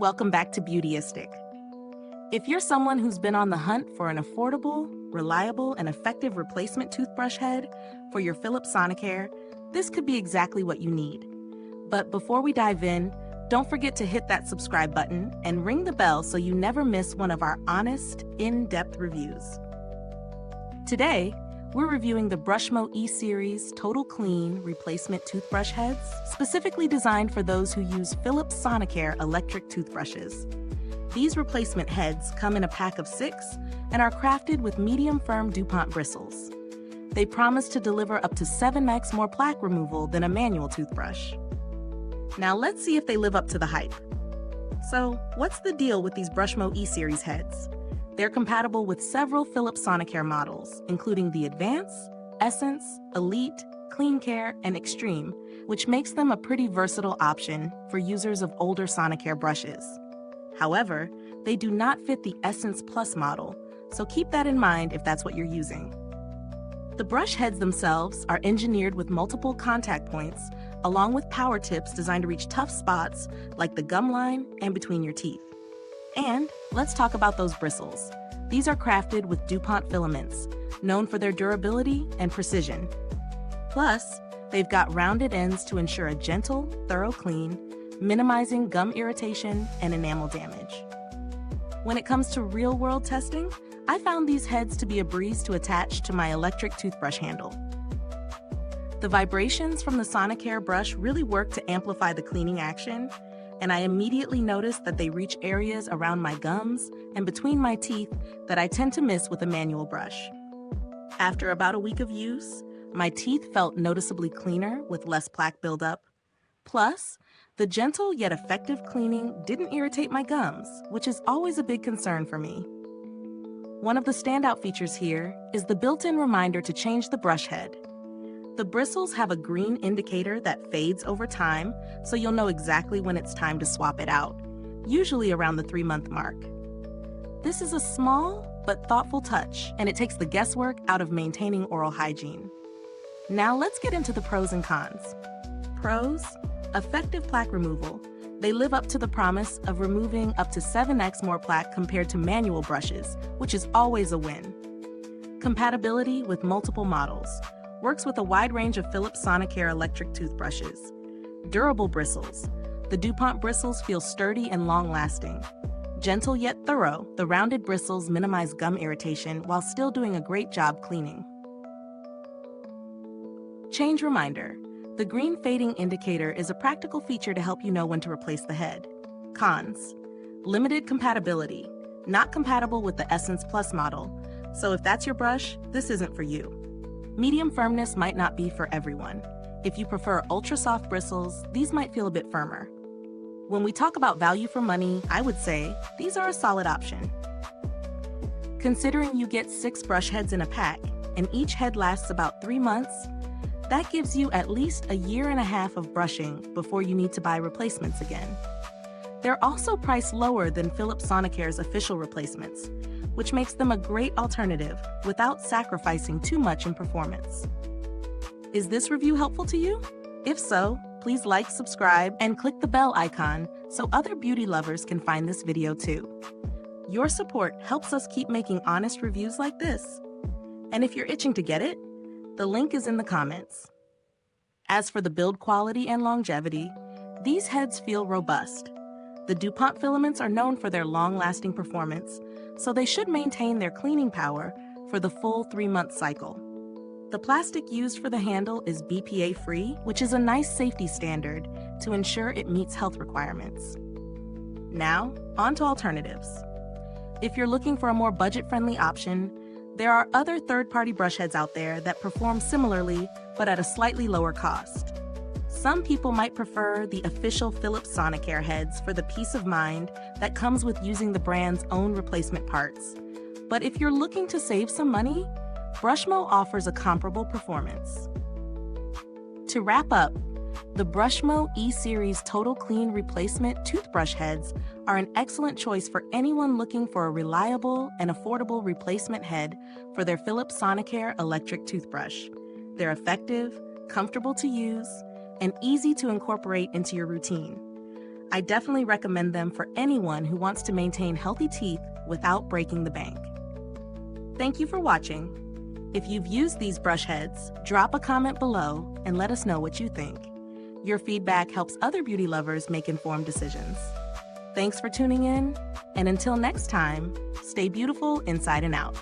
Welcome back to Beautyistic. If you're someone who's been on the hunt for an affordable, reliable, and effective replacement toothbrush head for your Philips Sonicare, this could be exactly what you need. But before we dive in, don't forget to hit that subscribe button and ring the bell so you never miss one of our honest, in-depth reviews. Today, we're reviewing the Brushmo E-Series Total Clean Replacement Toothbrush Heads, specifically designed for those who use Philips Sonicare electric toothbrushes. These replacement heads come in a pack of 6 and are crafted with medium-firm Dupont bristles. They promise to deliver up to 7x more plaque removal than a manual toothbrush. Now let's see if they live up to the hype. So, what's the deal with these Brushmo E-Series heads? They're compatible with several Philips Sonicare models, including the Advance, Essence, Elite, CleanCare, and Xtreme, which makes them a pretty versatile option for users of older Sonicare brushes. However, they do not fit the Essence Plus model, so keep that in mind if that's what you're using. The brush heads themselves are engineered with multiple contact points, along with power tips designed to reach tough spots like the gum line and between your teeth. And let's talk about those bristles. These are crafted with Dupont filaments, known for their durability and precision. Plus, they've got rounded ends to ensure a gentle, thorough clean, minimizing gum irritation and enamel damage. When it comes to real-world testing, I found these heads to be a breeze to attach to my electric toothbrush handle. The vibrations from the Sonicare brush really work to amplify the cleaning action, and I immediately noticed that they reach areas around my gums and between my teeth that I tend to miss with a manual brush. After about a week of use, my teeth felt noticeably cleaner with less plaque buildup. Plus, the gentle yet effective cleaning didn't irritate my gums, which is always a big concern for me. One of the standout features here is the built-in reminder to change the brush head. The bristles have a green indicator that fades over time, so you'll know exactly when it's time to swap it out, usually around the 3-month mark. This is a small but thoughtful touch, and it takes the guesswork out of maintaining oral hygiene. Now let's get into the pros and cons. Pros: effective plaque removal. They live up to the promise of removing up to 7x more plaque compared to manual brushes, which is always a win. Compatibility with multiple models. Works with a wide range of Philips Sonicare electric toothbrushes. Durable bristles. The Dupont bristles feel sturdy and long-lasting. Gentle yet thorough, the rounded bristles minimize gum irritation while still doing a great job cleaning. Change reminder. The green fading indicator is a practical feature to help you know when to replace the head. Cons. Limited compatibility. Not compatible with the Essence Plus model, so if that's your brush, this isn't for you. Medium firmness might not be for everyone. If you prefer ultra-soft bristles, these might feel a bit firmer. When we talk about value for money, I would say these are a solid option. Considering you get 6 brush heads in a pack, and each head lasts about 3 months, that gives you at least a year and a half of brushing before you need to buy replacements again. They're also priced lower than Philips Sonicare's official replacements, which makes them a great alternative without sacrificing too much in performance. Is this review helpful to you? If so, please like, subscribe, and click the bell icon so other beauty lovers can find this video too. Your support helps us keep making honest reviews like this. And if you're itching to get it, the link is in the comments. As for the build quality and longevity, these heads feel robust. The Dupont filaments are known for their long-lasting performance, so they should maintain their cleaning power for the full 3-month cycle. The plastic used for the handle is BPA-free, which is a nice safety standard to ensure it meets health requirements. Now, on to alternatives. If you're looking for a more budget-friendly option, there are other third-party brush heads out there that perform similarly, but at a slightly lower cost. Some people might prefer the official Philips Sonicare heads for the peace of mind that comes with using the brand's own replacement parts. But if you're looking to save some money, Brushmo offers a comparable performance. To wrap up, the Brushmo E-Series Total Clean Replacement toothbrush heads are an excellent choice for anyone looking for a reliable and affordable replacement head for their Philips Sonicare electric toothbrush. They're effective, comfortable to use, and easy to incorporate into your routine. I definitely recommend them for anyone who wants to maintain healthy teeth without breaking the bank. Thank you for watching. If you've used these brush heads, drop a comment below and let us know what you think. Your feedback helps other beauty lovers make informed decisions. Thanks for tuning in, and until next time, stay beautiful inside and out.